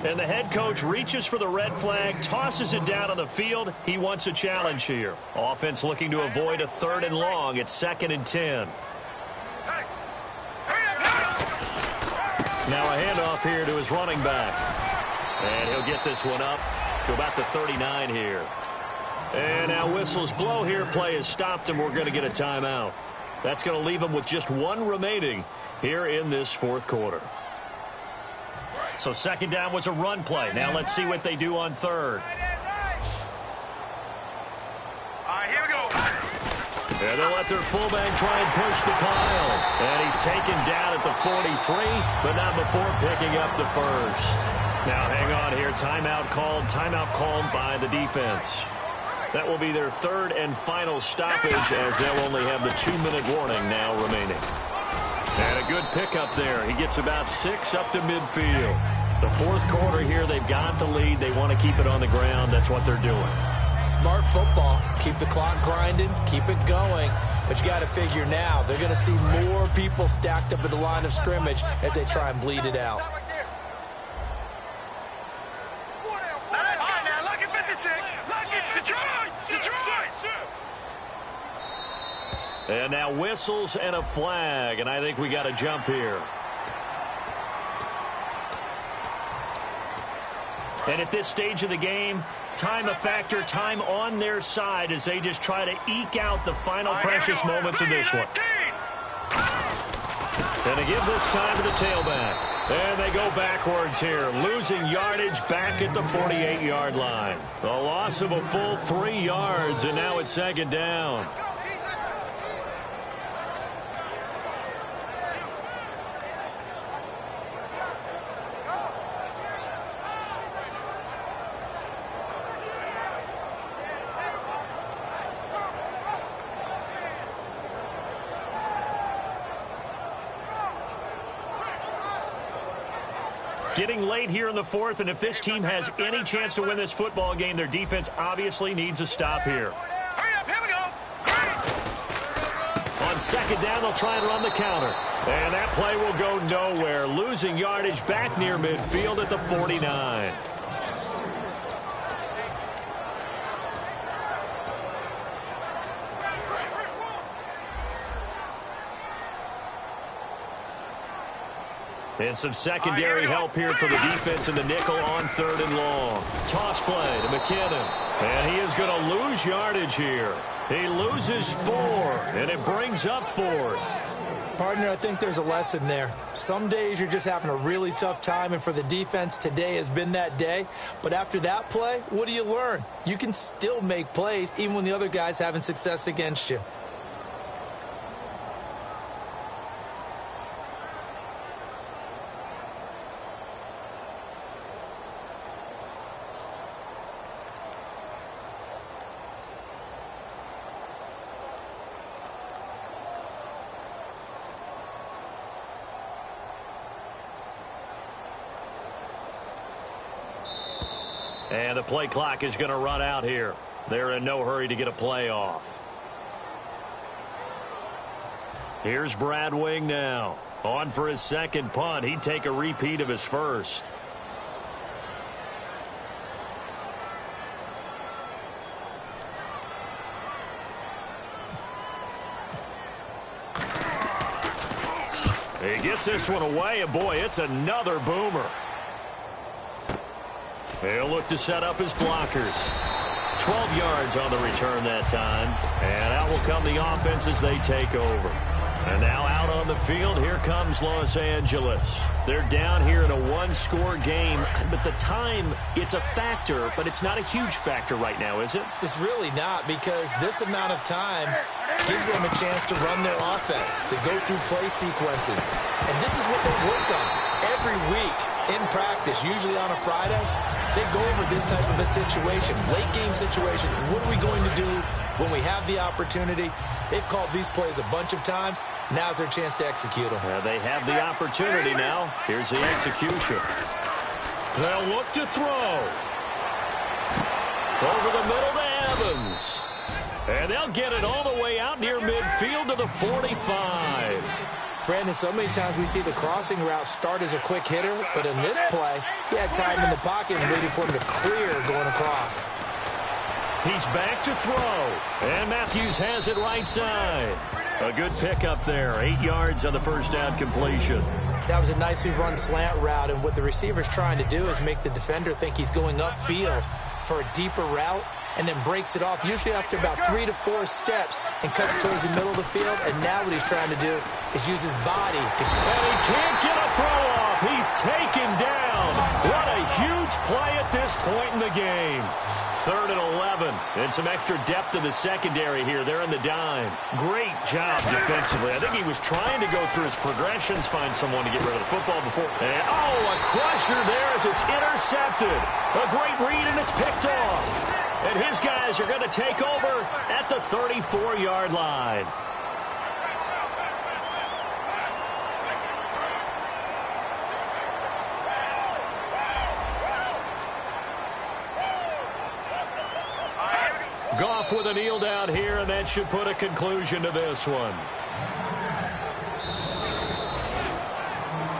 And the head coach reaches for the red flag, tosses it down on the field. He wants a challenge here. Offense looking to avoid a 3rd and long. It's 2nd and 10. Now a handoff here to his running back. And he'll get this one up to about the 39 here. And now whistles blow here. Play is stopped, and we're going to get a timeout. That's going to leave them with just 1 remaining here in this 4th quarter. So 2nd down was a run play. Now let's see what they do on 3rd. All right, here we go. And they'll let their fullback try and push the pile. And he's taken down at the 43, but not before picking up the 1st. Now hang on here. Timeout called by the defense. That will be their 3rd and final stoppage as they'll only have the 2-minute warning now remaining. And a good pickup there. He gets about 6 up to midfield. The 4th quarter here, they've got the lead. They want to keep it on the ground. That's what they're doing. Smart football. Keep the clock grinding. Keep it going. But you got to figure now, they're going to see more people stacked up at the line of scrimmage as they try and bleed it out. And now whistles and a flag, and I think we got a jump here. And at this stage of the game, time a factor, time on their side as they just try to eke out the final precious moments of this one. And they give this time to the tailback. And they go backwards here, losing yardage back at the 48-yard line. A loss of a full 3 yards, and now it's 2nd down. Getting late here in the 4th, and if this team has any chance to win this football game, their defense obviously needs a stop here. Hurry up, here we go. On on second down, they'll try and run the counter. And that play will go nowhere, losing yardage back near midfield at the 49. And some secondary help here for the defense in the nickel on 3rd and long. Toss play to McKinnon. And he is going to lose yardage here. He loses 4, and it brings up 4th. Partner, I think there's a lesson there. Some days you're just having a really tough time, and for the defense, today has been that day. But after that play, what do you learn? You can still make plays even when the other guy's having success against you. And the play clock is going to run out here. They're in no hurry to get a play off. Here's Brad Wing now. On for his second punt. He'd take a repeat of his first. He gets this one away, and boy, it's another boomer. He'll look to set up his blockers. 12 yards on the return that time. And out will come the offense as they take over. And now out on the field, here comes Los Angeles. They're down here in a one-score game. But the time, it's a factor, but it's not a huge factor right now, is it? It's really not, because this amount of time gives them a chance to run their offense, to go through play sequences. And this is what they work on every week in practice, usually on a Friday. They go over this type of a situation, late game situation. What are we going to do when we have the opportunity? They've called these plays a bunch of times. Now's their chance to execute them. They have the opportunity now. Here's the execution. They'll look to throw. Over the middle to Evans. And they'll get it all the way out near midfield to the 45. Brandon, so many times we see the crossing route start as a quick hitter, but in this play, he had time in the pocket and waiting for him to clear going across. He's back to throw, and Matthews has it right side. A good pickup there, 8 yards on the first down completion. That was a nicely run slant route, and what the receiver's trying to do is make the defender think he's going upfield for a deeper route, and then breaks it off, usually after about 3 to 4 steps, and cuts towards the middle of the field. And now what he's trying to do is use his body to... And he can't get a throw off. He's taken down. What a huge play at this point in the game. 3rd and 11. And some extra depth in the secondary here. They're in the dime. Great job defensively. I think he was trying to go through his progressions, find someone to get rid of the football before. And, a crusher there as it's intercepted. A great read, and it's picked off. And his guys are going to take over at the 34-yard line. Goff with a kneel down here, and that should put a conclusion to this one.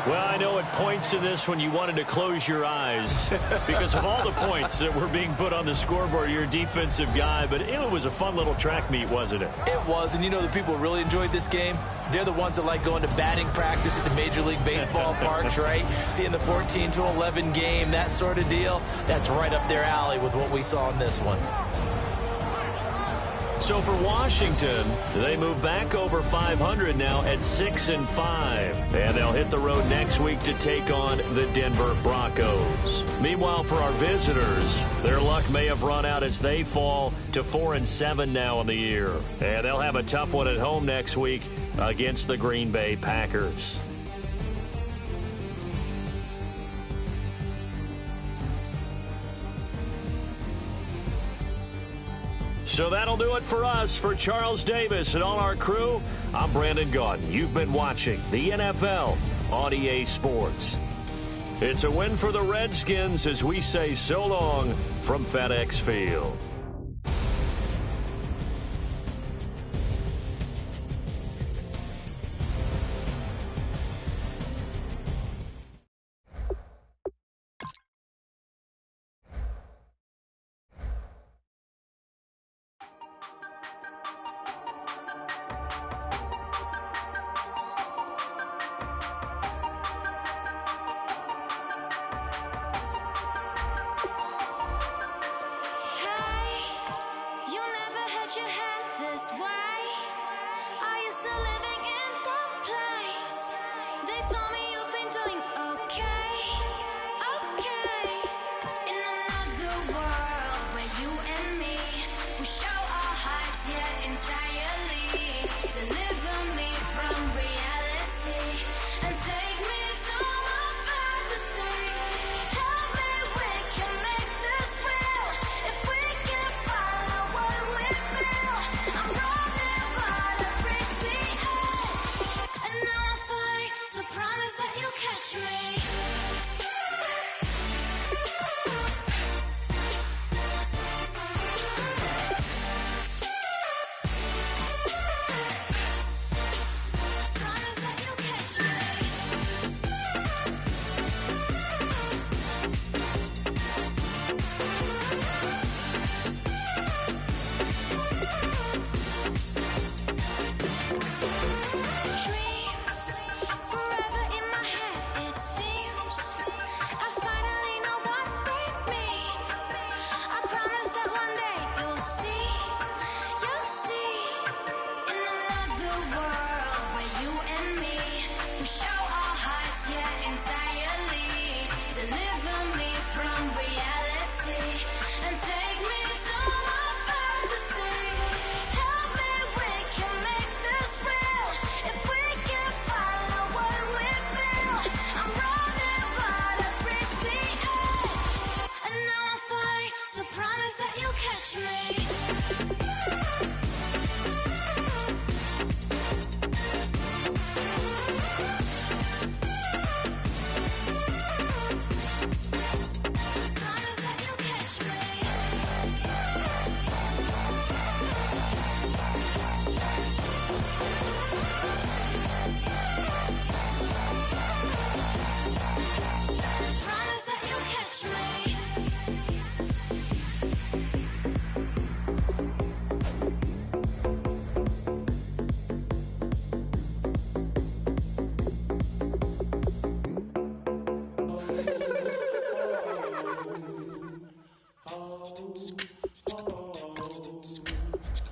Well, I know at points in this one you wanted to close your eyes because of all the points that were being put on the scoreboard. You're a defensive guy, but it was a fun little track meet, wasn't it? It was, and you know the people who really enjoyed this game? They're the ones that like going to batting practice at the Major League Baseball parks, right? Seeing the 14-11 game, that sort of deal. That's right up their alley with what we saw in this one. So for Washington, they move back over 500 now at 6-5. And they'll hit the road next week to take on the Denver Broncos. Meanwhile, for our visitors, their luck may have run out as they fall to 4-7 now in the year. And they'll have a tough one at home next week against the Green Bay Packers. So that'll do it for us. For Charles Davis and all our crew, I'm Brandon Gaudin. You've been watching the NFL on EA Sports. It's a win for the Redskins as we say so long from FedEx Field. yeah, entirely. Deliver me from reality and take me to my fantasy. Tell me we can make this real if we can follow what we feel. I'm running but I've reached the edge, and now I'm falling, so promise that you'll catch me.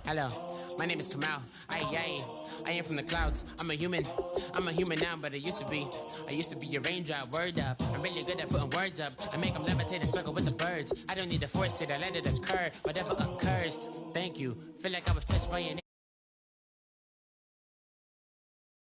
Hello, my name is Kamal. I am from the clouds. I'm a human now, but I used to be a raindrop. Word up, I'm really good at putting words up. I make them levitate and circle with the birds. I don't need to force it, I let it occur. Whatever occurs, thank you. Feel like I was touched by an